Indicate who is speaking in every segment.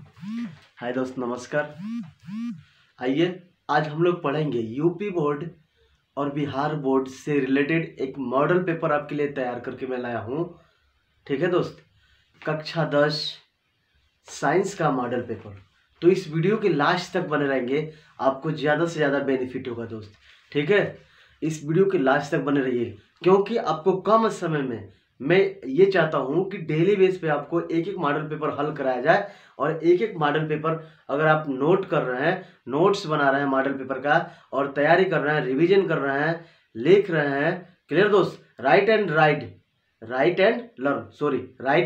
Speaker 1: हाय दोस्त, नमस्कार। आइए आज हम लोग पढ़ेंगे यूपी बोर्ड और बिहार बोर्ड से रिलेटेड एक मॉडल पेपर आपके लिए तैयार करके मैं लाया हूँ। ठीक है दोस्त, कक्षा 10 साइंस का मॉडल पेपर। तो इस वीडियो के लास्ट तक बने रहेंगे, आपको ज़्यादा से ज़्यादा बेनिफिट होगा दोस्त। ठीक है, इस वीडियो के लास्ट तक बने रहिए, क्योंकि आपको कम समय में मैं ये चाहता हूँ कि डेली बेस पे आपको एक एक मॉडल पेपर हल कराया जाए। और एक एक मॉडल पेपर अगर आप नोट कर रहे हैं, नोट्स बना रहे हैं मॉडल पेपर का और तैयारी कर रहे हैं, रिवीजन कर रहे हैं, लिख रहे हैं, क्लियर दोस्त, राइट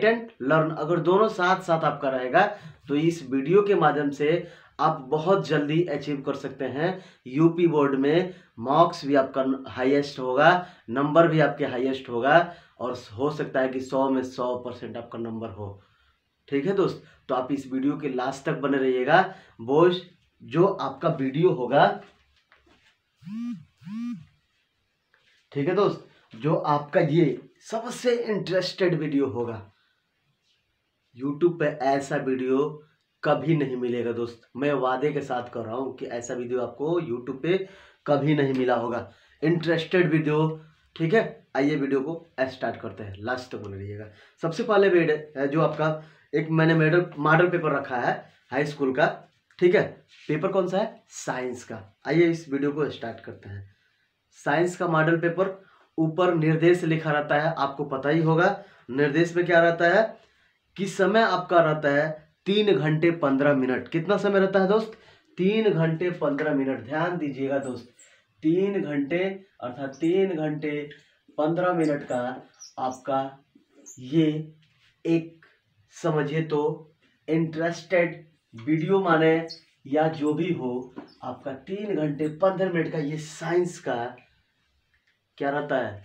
Speaker 1: एंड लर्न अगर दोनों साथ साथ आपका रहेगा तो इस वीडियो के माध्यम से आप बहुत जल्दी अचीव कर सकते हैं। यूपी बोर्ड में मार्क्स भी आपका हाईएस्ट होगा, नंबर भी आपके हाईएस्ट होगा और हो सकता है कि 100 में 100% आपका नंबर हो। ठीक है दोस्त, तो आप इस वीडियो के लास्ट तक बने रहिएगा। बोझ जो आपका वीडियो होगा, ठीक है दोस्त, जो आपका ये सबसे इंटरेस्टेड वीडियो होगा, यूट्यूब पे ऐसा वीडियो कभी नहीं मिलेगा दोस्त। मैं वादे के साथ कर रहा हूं कि ऐसा वीडियो आपको यूट्यूब पे कभी नहीं मिला होगा, इंटरेस्टेड वीडियो। ठीक है, आइए वीडियो को स्टार्ट करते हैं, लास्ट तक बने रहिएगा। सबसे पहले है जो आपका एक मैंने मॉडल पेपर रखा है हाई स्कूल का। ठीक है, पेपर कौन सा है? साइंस का। आइए इस वीडियो को स्टार्ट करते हैं। साइंस का मॉडल पेपर, ऊपर निर्देश लिखा रहता है, आपको पता ही होगा। निर्देश में क्या रहता है कि समय आपका रहता है 3 घंटे 15 मिनट। कितना समय रहता है दोस्त? 3 घंटे 15 मिनट। ध्यान दीजिएगा दोस्त, 3 घंटे अर्थात 3 घंटे 15 मिनट का आपका ये एक समझिए तो इंटरेस्टेड वीडियो माने या जो भी हो, आपका 3 घंटे 15 मिनट का ये साइंस का क्या रहता है?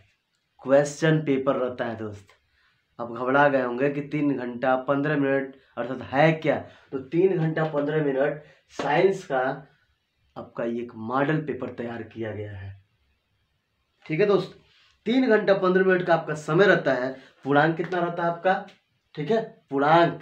Speaker 1: क्वेश्चन पेपर रहता है दोस्त। अब घबरा गए होंगे कि 3 घंटा 15 मिनट अर्थात है क्या? तो 3 घंटा 15 मिनट साइंस का आपका एक मॉडल पेपर तैयार किया गया है। ठीक है दोस्त, 3 घंटा 15 मिनट का आपका समय रहता है। पूर्णांक कितना रहता है आपका? ठीक है, पूर्णांक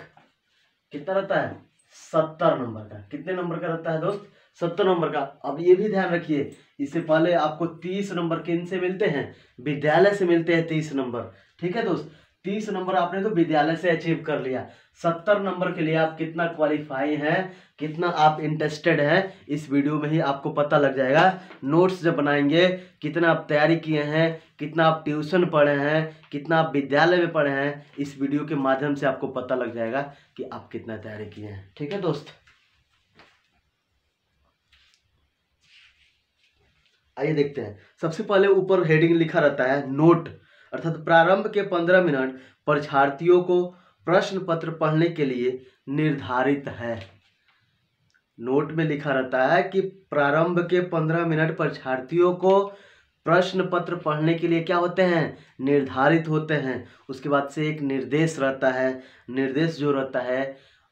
Speaker 1: कितना रहता है? 70 नंबर का। कितने नंबर का रहता है दोस्त? 70 नंबर का। अब ये भी ध्यान रखिए, इससे पहले आपको 30 नंबर किन से मिलते हैं? विद्यालय से मिलते हैं 30 नंबर। ठीक है दोस्त, 30 नंबर आपने तो विद्यालय से अचीव कर लिया। 70 नंबर के लिए आप कितना क्वालिफाई हैं, कितना आप इंटरेस्टेड हैं, इस वीडियो में ही आपको पता लग जाएगा। नोट्स जब बनाएंगे, कितना आप तैयारी किए हैं, कितना आप ट्यूशन पढ़े हैं, कितना आप विद्यालय में पढ़े हैं, इस वीडियो के माध्यम से आपको पता लग जाएगा कि आप कितना तैयारी किए हैं। ठीक है दोस्त, आइए देखते हैं। सबसे पहले ऊपर हेडिंग लिखा रहता है नोट, अर्थात प्रारंभ के 15 मिनट परीक्षार्थियों को प्रश्न पत्र पढ़ने के लिए निर्धारित है। नोट में लिखा रहता है कि प्रारंभ के 15 मिनट परीक्षार्थियों को प्रश्न पत्र पढ़ने के लिए क्या होते हैं? निर्धारित होते हैं। उसके बाद से एक निर्देश रहता है। निर्देश जो रहता है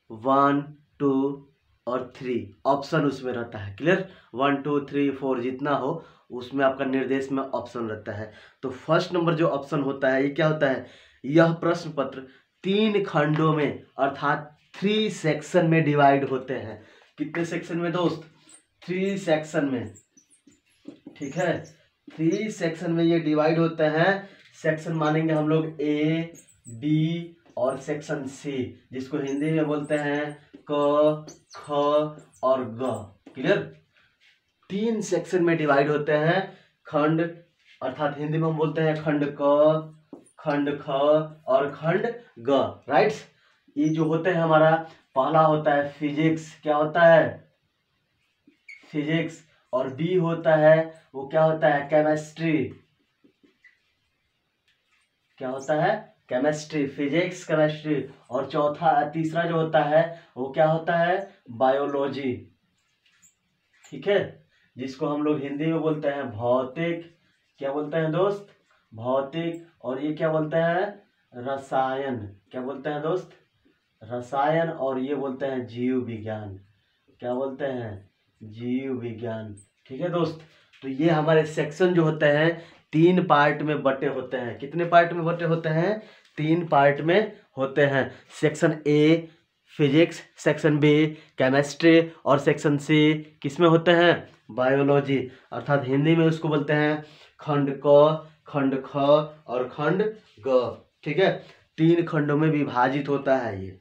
Speaker 1: 1, 2 और 3 ऑप्शन उसमें रहता है। क्लियर, 1, 2, 3, 4 जितना हो उसमें आपका निर्देश में ऑप्शन रहता है। तो फर्स्ट नंबर जो ऑप्शन होता है ये क्या होता है? यह प्रश्न पत्र 3 खंडों में अर्थात 3 सेक्शन में डिवाइड होते हैं। कितने सेक्शन में दोस्त? 3 सेक्शन में। ठीक है, 3 सेक्शन में ये डिवाइड होते हैं। सेक्शन मानेंगे हम लोग ए, बी और सेक्शन सी, जिसको हिंदी में बोलते हैं क, ख और ग। क्लियर, 3 सेक्शन में डिवाइड होते हैं। खंड अर्थात हिंदी में हम बोलते हैं खंड क, खंड ख और खंड ग। राइट, ये जो होते हैं हमारा पहला होता है फिजिक्स। क्या होता है? फिजिक्स। और बी होता है वो क्या होता है? केमिस्ट्री। क्या होता है? Chemistry, physics chemistry. और तीसरा जो होता है वो क्या होता है? बायोलॉजी। ठीक है, जिसको हम लोग हिंदी में बोलते हैं भौतिक। क्या बोलते हैं दोस्त? भौतिक। और ये क्या बोलते हैं? रसायन। क्या बोलते हैं दोस्त? रसायन। और ये बोलते हैं जीव विज्ञान। क्या बोलते हैं? जीव विज्ञान। ठीक है दोस्त, तो ये हमारे सेक्शन जो होते हैं 3 पार्ट में बटे होते हैं। कितने पार्ट में बटे होते हैं? 3 पार्ट में होते हैं। Section A physics, section B chemistry और सेक्शन सी किस में होते हैं, बायोलॉजी। अर्थात हिंदी में उसको बोलते हैं खंड क, खंड ख और खंड ग। ठीक है, 3 खंडों में विभाजित होता है ये।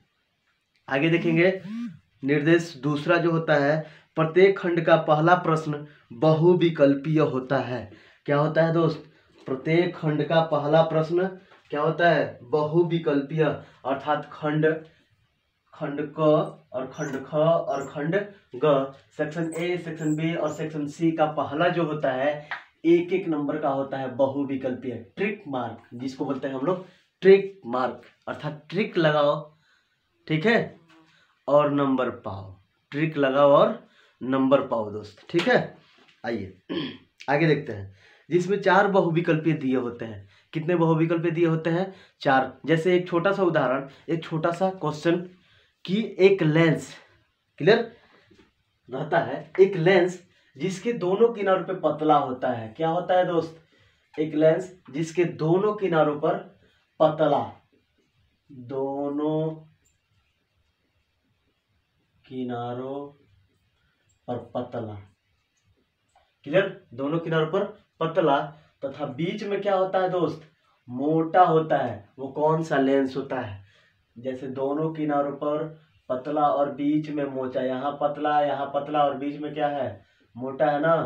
Speaker 1: आगे देखेंगे निर्देश दूसरा जो होता है, प्रत्येक खंड का पहला प्रश्न बहुविकल्पीय होता है। क्या होता है दोस्त, प्रत्येक खंड का पहला प्रश्न क्या होता है, बहुविकल्पीय। अर्थात खंड क और खंड ख और खंड ग, सेक्शन ए, सेक्शन बी और सेक्शन सी का पहला जो होता है 1-1 नंबर का होता है बहुविकल्पीय। ट्रिक मार्क जिसको बोलते हैं हम लोग ट्रिक मार्क, अर्थात ट्रिक लगाओ, ठीक है, और नंबर पाओ। ट्रिक लगाओ और नंबर पाओ दोस्त, ठीक है। आइए आगे देखते हैं, जिसमें 4 बहुविकल्पीय दिए होते हैं। कितने बहुविकल्पीय दिए होते हैं, 4। जैसे एक छोटा सा उदाहरण, एक छोटा सा क्वेश्चन कि एक लेंस, क्लियर रहता है, एक लेंस जिसके दोनों किनारों पे पतला होता है। क्या होता है दोस्त, एक लेंस जिसके दोनों किनारों पर पतला, दोनों किनारों पर पतला, क्लियर, दोनों किनारों पर पतला तथा बीच में क्या होता है दोस्त, मोटा होता है। वो कौन सा लेंस होता है, जैसे दोनों किनारों पर पतला और बीच में मोटा, यहाँ पतला और बीच में क्या है, मोटा है ना।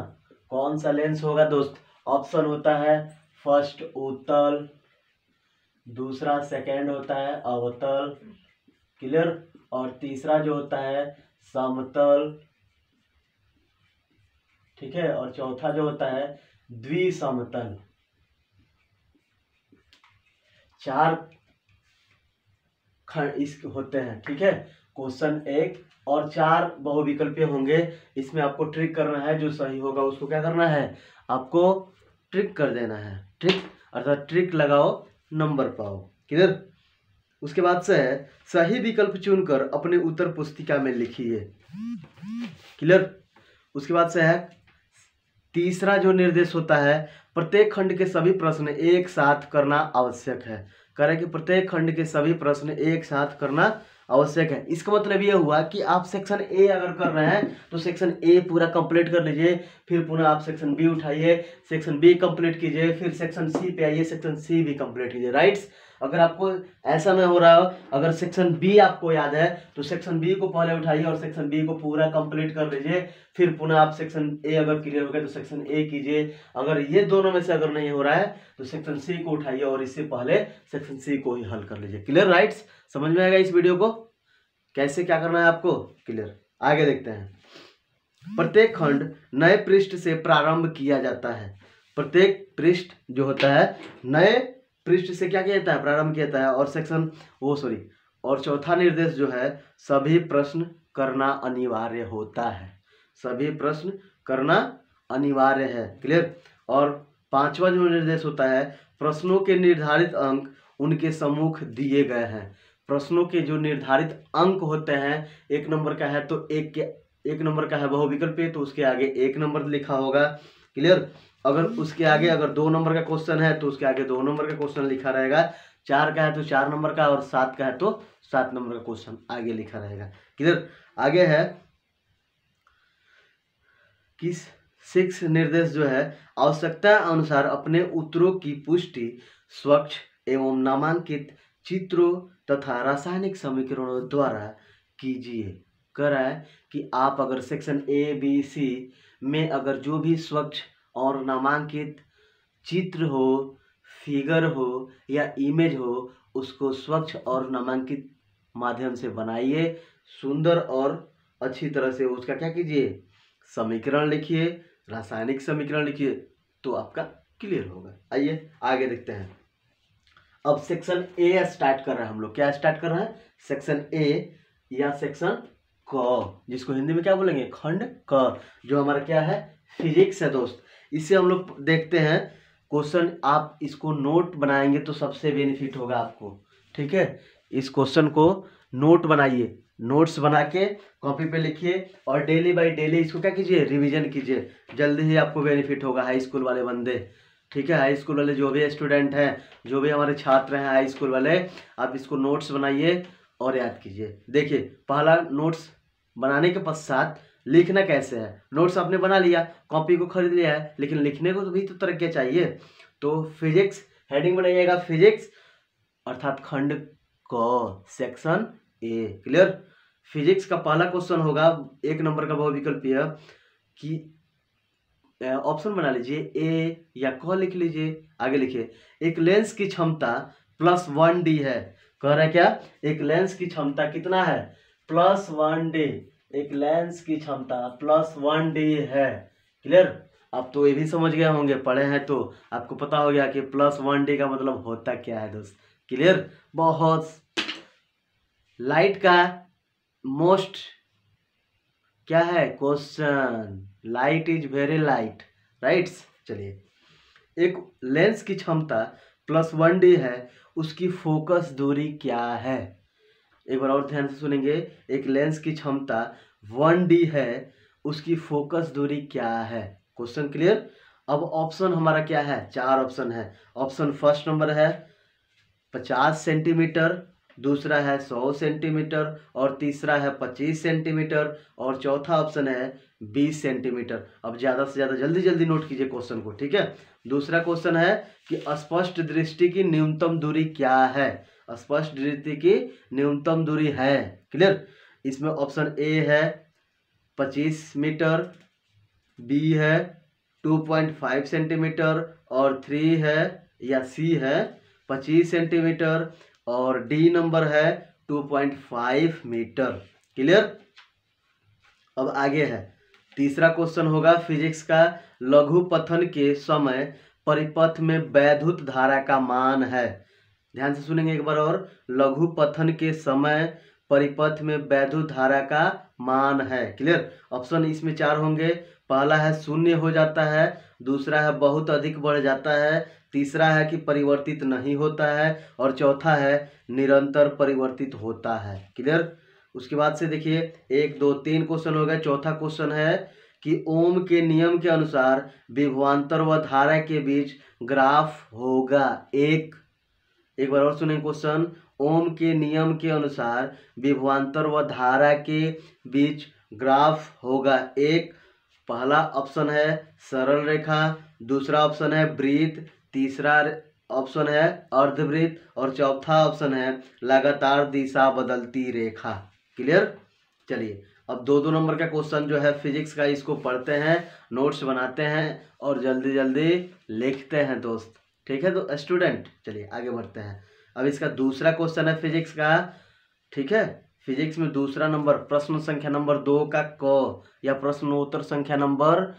Speaker 1: कौन सा लेंस होगा दोस्त, ऑप्शन होता है फर्स्ट उत्तल, दूसरा सेकंड होता है अवतल, क्लियर, और तीसरा जो होता है समतल, ठीक है, और चौथा जो होता है द्विसमतल। 4 खंड इस होते हैं, ठीक है। क्वेश्चन 1 और 4 बहुविकल्पीय होंगे। इसमें आपको ट्रिक करना है, जो सही होगा उसको क्या करना है, आपको ट्रिक कर देना है। ट्रिक अर्थात ट्रिक लगाओ नंबर पाओ, क्लियर। उसके बाद से है सही विकल्प चुनकर अपने उत्तर पुस्तिका में लिखिए, क्लियर। उसके बाद से है तीसरा जो निर्देश होता है, प्रत्येक खंड के सभी प्रश्न एक साथ करना आवश्यक है। कह रहे कि प्रत्येक खंड के सभी प्रश्न एक साथ करना आवश्यक है। इसका मतलब ये हुआ कि आप सेक्शन ए अगर कर रहे हैं तो सेक्शन ए पूरा कंप्लीट कर लीजिए, फिर पुनः आप सेक्शन बी उठाइए, सेक्शन बी कंप्लीट कीजिए, फिर सेक्शन सी पे आइए, सेक्शन सी भी कंप्लीट कीजिए, राइट्स। अगर आपको ऐसा नहीं हो रहा हो, अगर सेक्शन बी आपको याद है तो सेक्शन बी को पहले उठाइए और सेक्शन बी को पूरा कंप्लीट कर लीजिए, फिर पुनः आप सेक्शन ए अगर क्लियर हो गया तो सेक्शन ए कीजिए। अगर ये दोनों में से अगर नहीं हो रहा है तो सेक्शन सी को उठाइए और इससे पहले सेक्शन सी को ही हल कर लीजिए, क्लियर, राइट्स। समझ में आएगा इस वीडियो को कैसे क्या करना है आपको, क्लियर। आगे देखते हैं, प्रत्येक खंड नए पृष्ठ से प्रारंभ किया जाता है। प्रत्येक पृष्ठ जो होता है नए पृष्ठ से क्या किया जाता है, प्रारंभ किया जाता है। और चौथा निर्देश जो है सभी प्रश्न करना अनिवार्य होता है, सभी प्रश्न करना अनिवार्य है, क्लियर। और 5वां जो निर्देश होता है, प्रश्नों के निर्धारित अंक उनके सम्मुख दिए गए हैं। प्रश्नों के जो निर्धारित अंक होते हैं, 1 नंबर का है तो 1 नंबर का है बहुविकल्पीय तो उसके आगे 1 नंबर लिखा होगा, क्लियर। अगर उसके आगे अगर 2 नंबर का क्वेश्चन है तो उसके आगे 2 नंबर का क्वेश्चन लिखा रहेगा, 4 का है तो 4 नंबर का, और 7 का है तो 7 नंबर का क्वेश्चन आगे लिखा रहेगा, क्लियर। आगे है कि 6 निर्देश जो है, आवश्यकता अनुसार अपने उत्तरों की पुष्टि स्वच्छ एवं नामांकित चित्रों तथा रासायनिक समीकरणों द्वारा कीजिए। कह रहा है कि आप अगर सेक्शन ए बी सी में अगर जो भी स्वच्छ और नामांकित चित्र हो, फिगर हो या इमेज हो, उसको स्वच्छ और नामांकित माध्यम से बनाइए, सुंदर और अच्छी तरह से उसका क्या कीजिए, समीकरण लिखिए, रासायनिक समीकरण लिखिए, तो आपका क्लियर होगा। आइए आगे देखते हैं। अब सेक्शन ए स्टार्ट कर रहे हैं हम लोग। क्या स्टार्ट कर रहे हैं, सेक्शन ए या सेक्शन क, जिसको हिंदी में क्या बोलेंगे, खंड क, जो हमारा क्या है, फिजिक्स है दोस्त। इससे हम लोग देखते हैं क्वेश्चन, आप इसको नोट बनाएंगे तो सबसे बेनिफिट होगा आपको, ठीक है। इस क्वेश्चन को नोट बनाइए, नोट्स बना के कॉपी पे लिखिए और डेली बाय डेली इसको क्या कीजिए, रिवीजन कीजिए, जल्दी ही आपको बेनिफिट होगा। हाई स्कूल वाले बंदे, ठीक है, हाई स्कूल वाले जो भी स्टूडेंट हैं, जो भी हमारे छात्र हैं हाई स्कूल वाले, आप इसको नोट्स बनाइए और याद कीजिए। देखिए पहला नोट्स बनाने के पश्चात लिखना कैसे है। नोट्स आपने बना लिया, कॉपी को खरीद लिया है, लेकिन लिखने को तो भी तो तरीके चाहिए। तो फिजिक्स हेडिंग बनाइएगा, फिजिक्स अर्थात खंड क सेक्शन ए। क्लियर। फिजिक्स का पहला क्वेश्चन होगा 1 नंबर का बहुविकल्पीय कि ऑप्शन बना लीजिए ए या क लिख लीजिए। आगे लिखिए एक लेंस की क्षमता +1D है। कह रहा है क्या, एक लेंस की क्षमता कितना है, +1D। एक लेंस की क्षमता +1D है। क्लियर। आप तो ये भी समझ गए होंगे, पढ़े हैं तो आपको पता हो गया कि +1D का मतलब होता क्या है दोस्त। क्लियर। बहुत लाइट का मोस्ट क्या है question, light is very light, rights. चलिए एक लेंस की क्षमता +1D है, उसकी फोकस दूरी क्या है। एक बार और ध्यान से सुनेंगे। एक लेंस की क्षमता 1D है, उसकी फोकस दूरी क्या है। Question clear. अब ऑप्शन हमारा क्या है, 4 ऑप्शन है। ऑप्शन फर्स्ट नंबर है 50 सेंटीमीटर, दूसरा है 100 सेंटीमीटर, और तीसरा है 25 सेंटीमीटर, और चौथा ऑप्शन है 20 सेंटीमीटर। अब ज़्यादा से ज़्यादा जल्दी जल्दी नोट कीजिए क्वेश्चन को, ठीक है। दूसरा क्वेश्चन है कि स्पष्ट दृष्टि की न्यूनतम दूरी क्या है। स्पष्ट दृष्टि की न्यूनतम दूरी है। क्लियर। इसमें ऑप्शन ए है 25 मीटर, बी है 2.5 सेंटीमीटर, और 3 है या सी है 25 सेंटीमीटर, और डी नंबर है 2.5 मीटर। क्लियर। अब आगे है तीसरा क्वेश्चन होगा फिजिक्स का, लघु पथन के समय परिपथ में वैद्युत धारा का मान है। ध्यान से सुनेंगे एक बार और। लघु पथन के समय परिपथ में वैद्युत धारा का मान है। क्लियर। ऑप्शन इसमें 4 होंगे। पहला है 0 हो जाता है, दूसरा है बहुत अधिक बढ़ जाता है, तीसरा है कि परिवर्तित नहीं होता है, और चौथा है निरंतर परिवर्तित होता है। क्लियर। उसके बाद से देखिए 1 2 3 क्वेश्चन हो गए। चौथा क्वेश्चन है कि ओम के नियम के अनुसार विभवांतर व धारा के बीच ग्राफ होगा। एक बार और सुने क्वेश्चन। ओम के नियम के अनुसार विभवांतर व धारा के बीच ग्राफ होगा। एक पहला ऑप्शन है सरल रेखा, दूसरा ऑप्शन है वृत्त, तीसरा ऑप्शन है अर्धवृत्त, और चौथा ऑप्शन है लगातार दिशा बदलती रेखा। क्लियर। चलिए अब 2 नंबर का क्वेश्चन जो है फिजिक्स का, इसको पढ़ते हैं, नोट्स बनाते हैं और जल्दी जल्दी लिखते हैं दोस्त। ठीक है तो स्टूडेंट, चलिए आगे बढ़ते हैं। अब इसका दूसरा क्वेश्चन है फिजिक्स का। ठीक है। फिजिक्स में दूसरा नंबर प्रश्न संख्या नंबर 2 का क, या प्रश्नोत्तर संख्या नंबर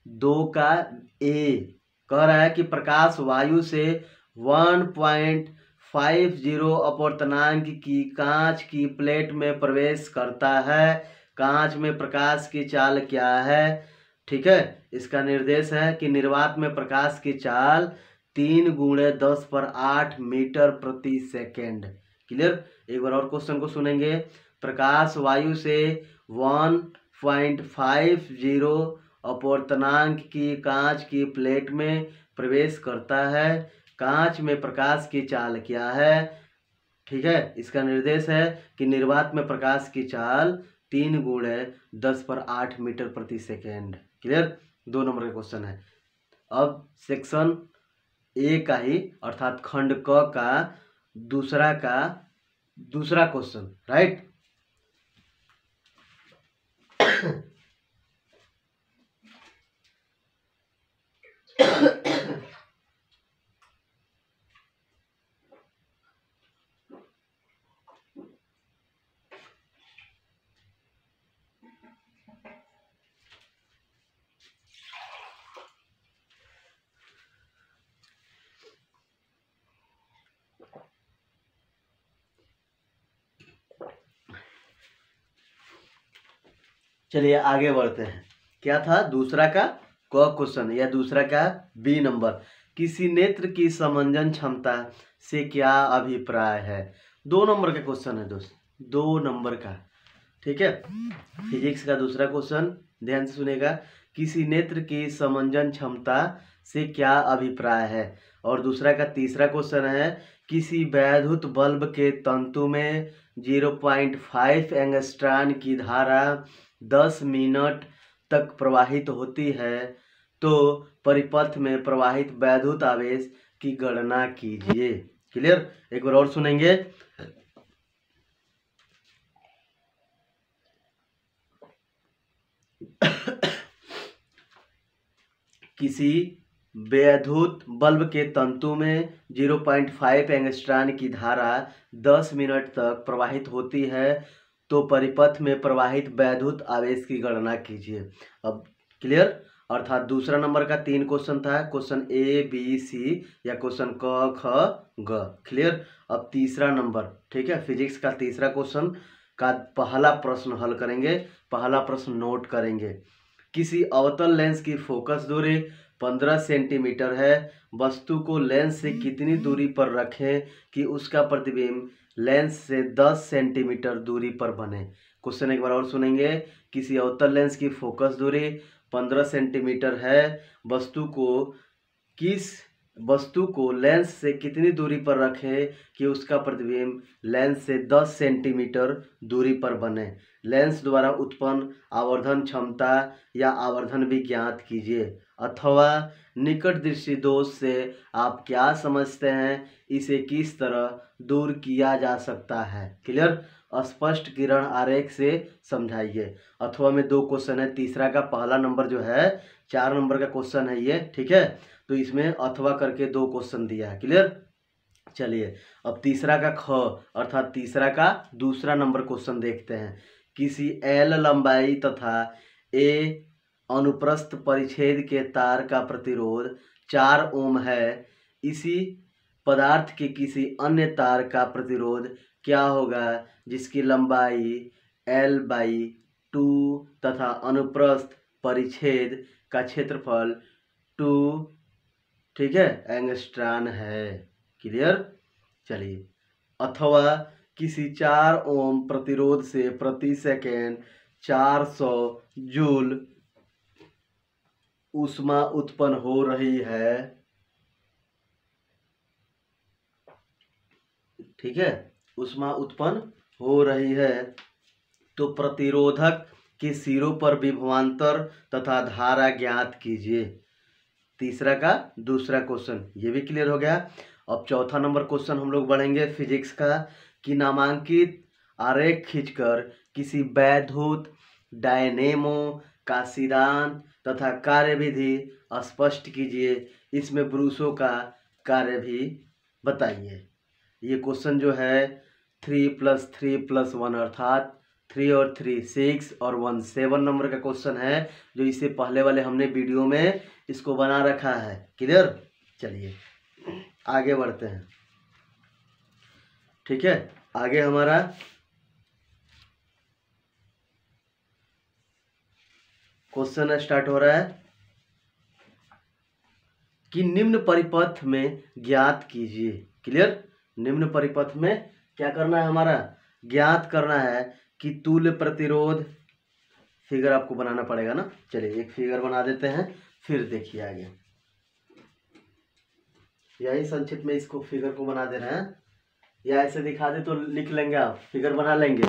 Speaker 1: 2 का ए। कह रहा है कि प्रकाश वायु से 1.50 अपवर्तनांक की कांच की प्लेट में प्रवेश करता है। कांच में प्रकाश की चाल क्या है। ठीक है। इसका निर्देश है कि निर्वात में प्रकाश की चाल 3 × 10⁸ मीटर प्रति सेकेंड। क्लियर। एक बार और क्वेश्चन को सुनेंगे। प्रकाश वायु से 1.50 अपवर्तनांक की कांच की प्लेट में प्रवेश करता है। कांच में प्रकाश की चाल क्या है। ठीक है। इसका निर्देश है कि निर्वात में प्रकाश की चाल 3 × 10⁸ मीटर प्रति सेकेंड। क्लियर। 2 नंबर का क्वेश्चन है। अब सेक्शन ए का ही अर्थात खंड क का दूसरा क्वेश्चन, राइट। चलिए आगे बढ़ते हैं। क्या था दूसरा का क क्वेश्चन, या दूसरा का बी नंबर, किसी नेत्र की समंजन क्षमता से क्या अभिप्राय है। 2 नंबर का क्वेश्चन है दोस्त, 2 नंबर का। ठीक है। फिजिक्स का दूसरा क्वेश्चन ध्यान से सुनेगा। किसी नेत्र की समंजन क्षमता से क्या अभिप्राय है। और दूसरा का तीसरा क्वेश्चन है किसी वैद्युत बल्ब के तंतु में 0.5 एंगस्ट्रॉन की धारा 10 मिनट तक प्रवाहित होती है, तो परिपथ में प्रवाहित वैद्युत आवेश की गणना कीजिए। क्लियर? एक बार और सुनेंगे। किसी वैद्युत बल्ब के तंतु में 0.5 एंगस्ट्रॉन की धारा 10 मिनट तक प्रवाहित होती है, तो परिपथ में प्रवाहित वैद्युत आवेश की गणना कीजिए। अब क्लियर? अर्थात दूसरा नंबर का 3 क्वेश्चन था, क्वेश्चन ए बी सी या क्वेश्चन क ख ग। क्लियर? अब तीसरा नंबर, ठीक है, फिजिक्स का तीसरा क्वेश्चन का पहला प्रश्न हल करेंगे। पहला प्रश्न नोट करेंगे। किसी अवतल लेंस की फोकस दूरी 15 सेंटीमीटर है। वस्तु को लेंस से कितनी दूरी पर रखें कि उसका प्रतिबिंब लेंस से 10 सेंटीमीटर दूरी पर बने। क्वेश्चन एक बार और सुनेंगे। किसी अवतल लेंस की फोकस दूरी 15 सेंटीमीटर है। वस्तु को लेंस से कितनी दूरी पर रखें कि उसका प्रतिबिंब लेंस से 10 सेंटीमीटर दूरी पर बने। लेंस द्वारा उत्पन्न आवर्धन क्षमता या आवर्धन भी ज्ञात कीजिए, अथवा निकट दृष्टि दोष से आप क्या समझते हैं, इसे किस तरह दूर किया जा सकता है। क्लियर? स्पष्ट किरण आरेख से समझाइए। अथवा में 2 क्वेश्चन है। तीसरा का पहला नंबर जो है 4 नंबर का क्वेश्चन है ये, ठीक है। तो इसमें अथवा करके 2 क्वेश्चन दिया है। क्लियर? चलिए अब तीसरा का ख अर्थात तीसरा का दूसरा नंबर क्वेश्चन देखते हैं। किसी एल लंबाई तथा ए अनुप्रस्थ परिच्छेद के तार का प्रतिरोध 4 ओम है। इसी पदार्थ के किसी अन्य तार का प्रतिरोध क्या होगा जिसकी लंबाई L/2 तथा अनुप्रस्थ परिच्छेद का क्षेत्रफल 2, ठीक है, एंगस्ट्रॉन है। क्लियर? चलिए, अथवा किसी 4 ओम प्रतिरोध से प्रति सेकेंड 400 जूल ऊष्मा उत्पन्न हो रही है, ठीक है, ऊष्मा उत्पन्न हो रही है, तो प्रतिरोधक के सिरों पर विभवांतर तथा धारा ज्ञात कीजिए। तीसरा का दूसरा क्वेश्चन ये भी क्लियर हो गया। अब चौथा नंबर क्वेश्चन हम लोग बढ़ेंगे फिजिक्स का कि नामांकित आरेख खींचकर किसी वैद्युत डायनेमो का सिद्धांत तथा कार्यविधि स्पष्ट कीजिए। इसमें ब्रूसो का कार्य भी बताइए। ये क्वेश्चन जो है 3 + 3 + 1 अर्थात 3 और 3 6 और 1 7 नंबर का क्वेश्चन है, जो इससे पहले वाले हमने वीडियो में इसको बना रखा है। क्लियर? चलिए आगे बढ़ते हैं, ठीक है। आगे हमारा क्वेश्चन स्टार्ट हो रहा है कि निम्न परिपथ में ज्ञात कीजिए। क्लियर? निम्न परिपथ में क्या करना है, हमारा ज्ञात करना है कि तुल्य प्रतिरोध। फिगर आपको बनाना पड़ेगा ना। चलिए एक फिगर बना देते हैं, फिर देखिए आगे। यही संक्षिप्त में इसको फिगर को बना दे रहे हैं, या ऐसे दिखा दे तो लिख लेंगे आप, फिगर बना लेंगे।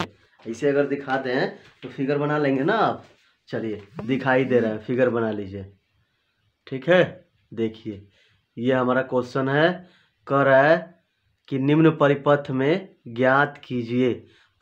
Speaker 1: ऐसे अगर दिखा दें तो फिगर बना लेंगे ना आप। चलिए दिखाई दे रहा है, फिगर बना लीजिए, ठीक है। देखिए ये हमारा क्वेश्चन है, कह रहा है कि निम्न परिपथ में ज्ञात कीजिए।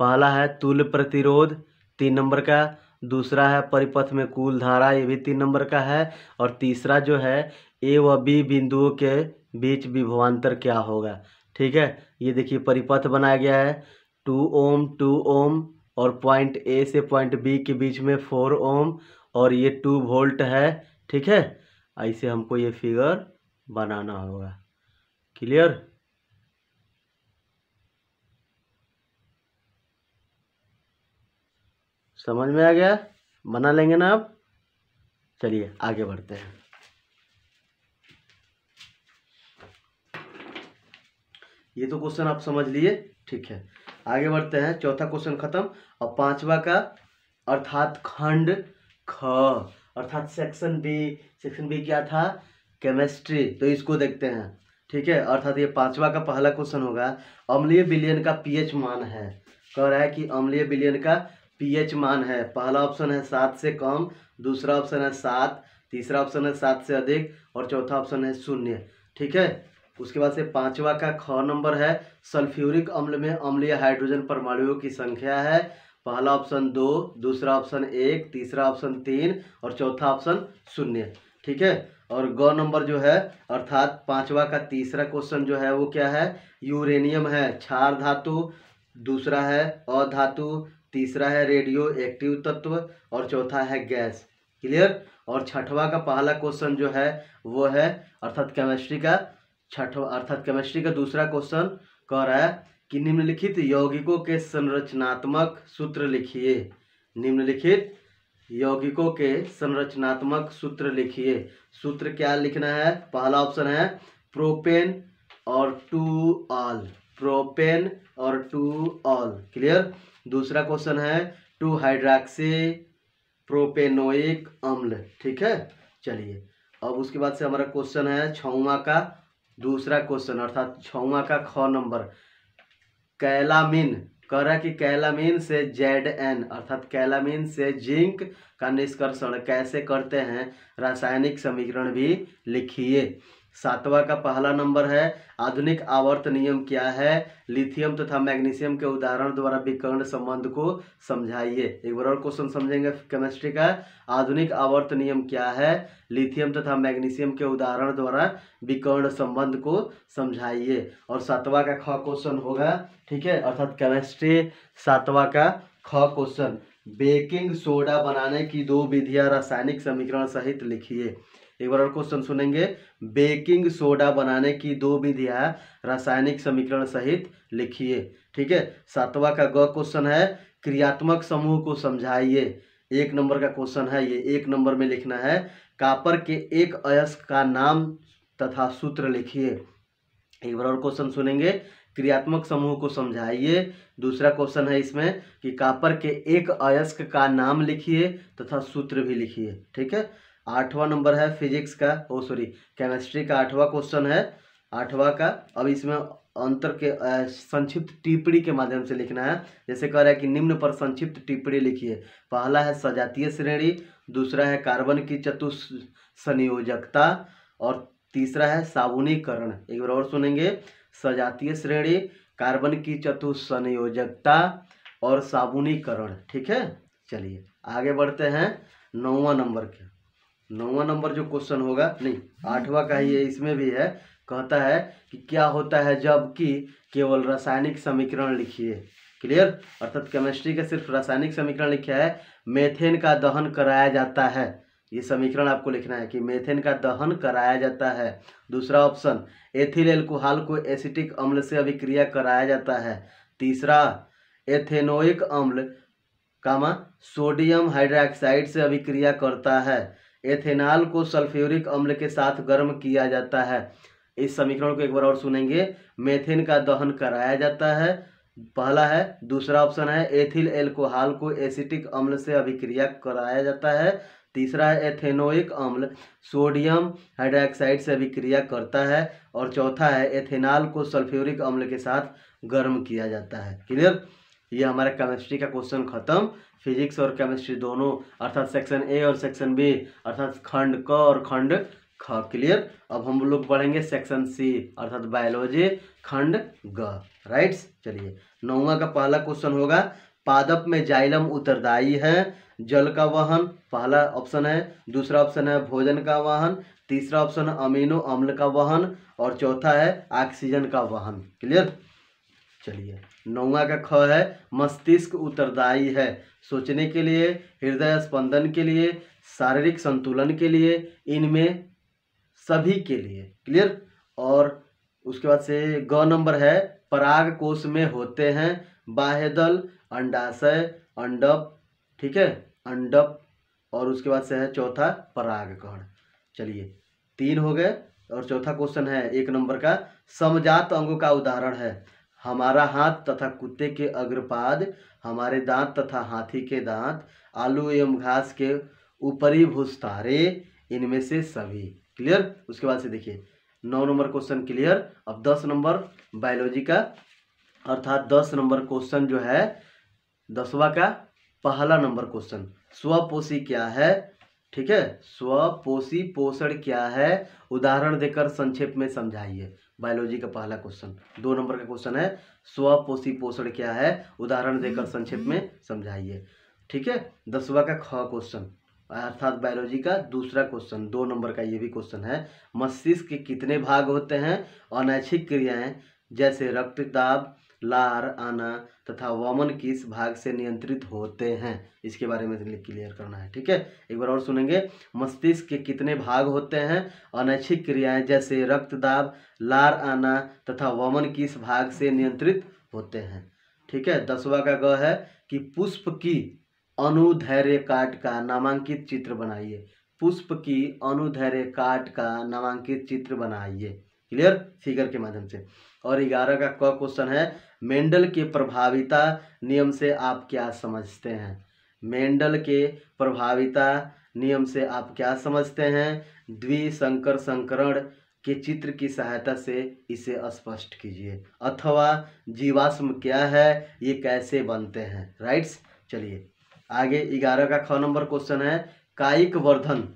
Speaker 1: पहला है तुल्य प्रतिरोध 3 नंबर का, दूसरा है परिपथ में कुल धारा, ये भी 3 नंबर का है, और तीसरा जो है ए व बी बिंदुओं के बीच विभवांतर क्या होगा। ठीक है, ये देखिए परिपथ बनाया गया है 2 ओम 2 ओम, और पॉइंट ए से पॉइंट बी के बीच में 4 ओम, और ये 2 वोल्ट है। ठीक है, ऐसे हमको ये फिगर बनाना होगा। क्लियर? समझ में आ गया? बना लेंगे ना आप? चलिए आगे बढ़ते हैं। ये तो क्वेश्चन आप समझ लिए, ठीक है। आगे बढ़ते हैं, चौथा क्वेश्चन खत्म। और पांचवा का अर्थात खंड ख अर्थात सेक्शन बी। सेक्शन बी क्या था? केमिस्ट्री। तो इसको देखते हैं। ठीक है, अर्थात ये पांचवा का पहला क्वेश्चन होगा, अम्लीय विलयन का पीएच मान है। कह रहा है कि अम्लीय विलयन का पीएच मान है। पहला ऑप्शन है 7 से कम, दूसरा ऑप्शन है 7, तीसरा ऑप्शन है 7 से अधिक और चौथा ऑप्शन है 0। ठीक है, उसके बाद से पांचवा का ख नंबर है, सल्फ्यूरिक अम्ल में अम्लीय हाइड्रोजन परमाणुओं की संख्या है। पहला ऑप्शन 2, दूसरा ऑप्शन 1, तीसरा ऑप्शन 3 और चौथा ऑप्शन 0। ठीक है, और ग नंबर जो है अर्थात पांचवा का तीसरा क्वेश्चन जो है वो क्या है, यूरेनियम है क्षार धातु, दूसरा है अधातु, तीसरा है रेडियो एक्टिव तत्व और चौथा है गैस। क्लियर। और छठवा का पहला क्वेश्चन जो है वो है अर्थात केमिस्ट्री का छठवा अर्थात केमिस्ट्री का दूसरा क्वेश्चन कह रहा है कि निम्नलिखित यौगिकों के संरचनात्मक सूत्र लिखिए। निम्नलिखित यौगिकों के संरचनात्मक सूत्र लिखिए। सूत्र क्या लिखना है, पहला ऑप्शन है प्रोपेन और 2 ऑल, प्रोपेन और 2 ऑल। क्लियर। दूसरा क्वेश्चन है 2 हाइड्रॉक्सी प्रोपेनोइक अम्ल। ठीक है, चलिए अब उसके बाद से हमारा क्वेश्चन है छठवां का दूसरा क्वेश्चन अर्थात छठवां का ख नंबर, कैलामिन। कह रहा है कि कैलामिन से Zn अर्थात कैलामिन से जिंक का निष्कर्षण कैसे करते हैं, रासायनिक समीकरण भी लिखिए। सातवां का पहला नंबर है आधुनिक आवर्त नियम क्या है, लिथियम तथा मैग्नीशियम के उदाहरण द्वारा विकर्ण संबंध को समझाइए। एक बार और क्वेश्चन समझेंगे केमिस्ट्री का, आधुनिक आवर्त नियम क्या है, लिथियम तथा मैग्नीशियम के उदाहरण द्वारा विकर्ण संबंध को समझाइए। और सातवां का ख क्वेश्चन होगा, ठीक है, अर्थात केमिस्ट्री सातवां का ख क्वेश्चन, बेकिंग सोडा बनाने की 2 विधियां रासायनिक समीकरण सहित लिखिए। एक बार और क्वेश्चन सुनेंगे, बेकिंग सोडा बनाने की 2 विधियां रासायनिक समीकरण सहित लिखिए। ठीक है, सातवां का ग क्वेश्चन है क्रियात्मक समूह को समझाइए। 1 नंबर का क्वेश्चन है ये, 1 नंबर में लिखना है कॉपर के एक अयस्क का नाम तथा सूत्र लिखिए। एक बार और क्वेश्चन सुनेंगे, क्रियात्मक समूह को समझाइए। दूसरा क्वेश्चन है इसमें कि कॉपर के एक अयस्क का नाम लिखिए तथा सूत्र भी लिखिए। ठीक है, 8वां नंबर है फिजिक्स का केमिस्ट्री का 8वां क्वेश्चन है, 8वां का। अब इसमें अंतर के संक्षिप्त टिप्पणी के माध्यम से लिखना है। जैसे कह रहा है कि निम्न पर संक्षिप्त टिप्पणी लिखिए। पहला है सजातीय श्रेणी, दूसरा है कार्बन की चतुस्संयोजकता और तीसरा है साबुनीकरण। एक बार और सुनेंगे, सजातीय श्रेणी, कार्बन की चतुस्संयोजकता और साबुनीकरण। ठीक है, चलिए आगे बढ़ते हैं 9वां नंबर के। 9वां नंबर जो क्वेश्चन होगा, नहीं 8वां का ही है, इसमें भी है, कहता है कि क्या होता है जबकि केवल रासायनिक समीकरण लिखिए। क्लियर। अर्थात केमिस्ट्री का सिर्फ रासायनिक समीकरण लिखा है, मेथेन का दहन कराया जाता है, ये समीकरण आपको लिखना है कि मेथेन का दहन कराया जाता है। दूसरा ऑप्शन, एथिल एल्कोहल को एसिटिक अम्ल से अभिक्रिया कराया जाता है। तीसरा, एथेनोइक अम्ल सोडियम हाइड्रोक्साइड से अभिक्रिया करता है। एथेनॉल को सल्फ्यूरिक अम्ल के साथ गर्म किया जाता है। इस समीकरण को एक बार और सुनेंगे, मेथेन का दहन कराया जाता है, पहला है। दूसरा ऑप्शन है एथिल एल्कोहल को एसिटिक अम्ल से अभिक्रिया कराया जाता है। तीसरा है एथेनोइक अम्ल सोडियम हाइड्रोक्साइड से अभिक्रिया करता है और चौथा है एथेनॉल को सल्फ्यूरिक अम्ल के साथ गर्म किया जाता है। क्लियर। ये हमारा केमिस्ट्री का क्वेश्चन खत्म। फिजिक्स और केमिस्ट्री दोनों अर्थात सेक्शन ए और सेक्शन बी अर्थात खंड क और खंड ख। क्लियर। अब हम लोग पढ़ेंगे सेक्शन सी अर्थात बायोलॉजी खंड ग। राइट्स। चलिए 9वां का पहला क्वेश्चन होगा, पादप में जाइलम उत्तरदायी है, जल का वहन पहला ऑप्शन है, दूसरा ऑप्शन है भोजन का वहन, तीसरा ऑप्शन है अमीनो अम्ल का वहन और चौथा है ऑक्सीजन का वहन। क्लियर। चलिए 9वां का ख है, मस्तिष्क उत्तरदायी है सोचने के लिए, हृदय स्पंदन के लिए, शारीरिक संतुलन के लिए, इनमें सभी के लिए। क्लियर। और उसके बाद से ग नंबर है, पराग कोश में होते हैं, बाह्यदल, अंडाशय, अंडप। ठीक है, अंडप। और उसके बाद से है चौथा परागकण। चलिए 3 हो गए। और चौथा क्वेश्चन है 1 नंबर का, समजात अंगों का उदाहरण है, हमारा हाथ तथा कुत्ते के अग्रपाद, हमारे दांत तथा हाथी के दांत, आलू एवं घास के ऊपरी भूस्तारे, इनमें से सभी। क्लियर। उसके बाद से देखिए 9 नंबर क्वेश्चन क्लियर। अब 10 नंबर बायोलॉजी का, अर्थात 10 नंबर क्वेश्चन जो है 10वां का पहला नंबर क्वेश्चन, स्वपोषी क्या है। ठीक है, स्वपोषी पोषण क्या है, उदाहरण देकर संक्षेप में समझाइए। बायोलॉजी का पहला क्वेश्चन 2 नंबर का क्वेश्चन है, स्वपोषी पोषण क्या है, उदाहरण देकर संक्षेप में समझाइए। ठीक है, 10वां का ख क्वेश्चन, अर्थात बायोलॉजी का दूसरा क्वेश्चन 2 नंबर का ये भी क्वेश्चन है, मस्तिष्क के कितने भाग होते हैं, अनैच्छिक क्रियाएं जैसे रक्तदाब, लार आना तथा वमन किस भाग से नियंत्रित होते हैं, इसके बारे में क्लियर करना है। ठीक है, एक बार और सुनेंगे, मस्तिष्क के कितने भाग होते हैं, अनैच्छिक क्रियाएं जैसे रक्तदाब, लार आना तथा वमन किस भाग से नियंत्रित होते हैं। ठीक है, 10वां का ग है कि पुष्प की अनुदैर्घ्य काट का नामांकित चित्र बनाइए। पुष्प की अनुदैर्घ्य काट का नामांकित चित्र बनाइए, क्लियर, फिगर के माध्यम से। और 11 का क क्वेश्चन है, मेंडल के प्रभाविता नियम से आप क्या समझते हैं। मेंडल के प्रभाविता नियम से आप क्या समझते हैं, द्विसंकर संकरण के चित्र की सहायता से इसे स्पष्ट कीजिए, अथवा जीवाश्म क्या है, ये कैसे बनते हैं। राइट्स, चलिए आगे 11 का ख नंबर क्वेश्चन है, कायिक वर्धन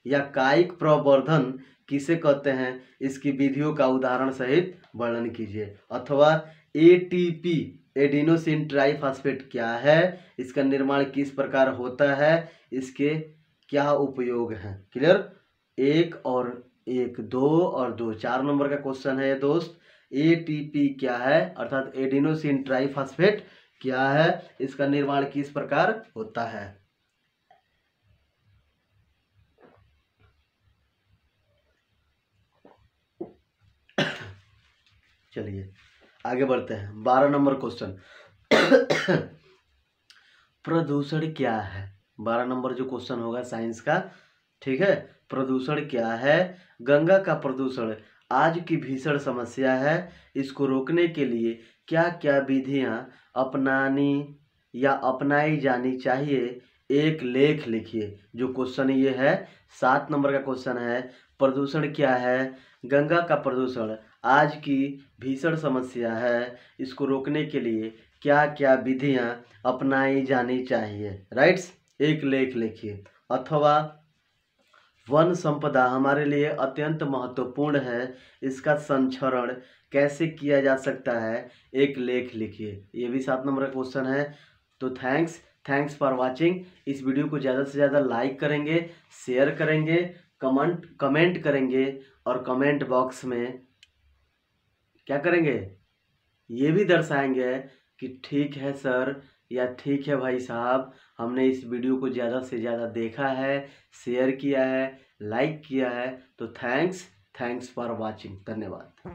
Speaker 1: या कायिक प्रवर्धन किसे कहते हैं, इसकी विधियों का उदाहरण सहित वर्णन कीजिए, अथवा एटीपी एडिनोसिन ट्राइफॉस्फेट क्या है, इसका निर्माण किस प्रकार होता है, इसके क्या उपयोग हैं। क्लियर, 1 और 1 2 और 2 4 नंबर का क्वेश्चन है दोस्त। एटीपी क्या है, अर्थात एडिनोसिन ट्राइफॉस्फेट क्या है, इसका निर्माण किस प्रकार होता है। चलिए आगे बढ़ते हैं, 12 नंबर क्वेश्चन प्रदूषण क्या है। 12 नंबर जो क्वेश्चन होगा साइंस का, ठीक है, प्रदूषण क्या है। गंगा का प्रदूषण आज की भीषण समस्या है, इसको रोकने के लिए क्या क्या विधियां अपनानी या अपनाई जानी चाहिए, एक लेख लिखिए। जो क्वेश्चन ये है 7 नंबर का क्वेश्चन है, प्रदूषण क्या है, गंगा का प्रदूषण आज की भीषण समस्या है, इसको रोकने के लिए क्या क्या विधियां अपनाई जानी चाहिए। राइट्स, एक लेख लिखिए। अथवा वन संपदा हमारे लिए अत्यंत महत्वपूर्ण है, इसका संरक्षण कैसे किया जा सकता है, एक लेख लिखिए। ये भी 7 नंबर का क्वेश्चन है। तो थैंक्स फॉर वाचिंग। इस वीडियो को ज़्यादा से ज़्यादा लाइक करेंगे, शेयर करेंगे, कमेंट करेंगे, और कमेंट बॉक्स में क्या करेंगे, ये भी दर्शाएंगे कि ठीक है सर या ठीक है भाई साहब, हमने इस वीडियो को ज़्यादा से ज़्यादा देखा है, शेयर किया है, लाइक किया है। तो थैंक्स फॉर वाचिंग, धन्यवाद।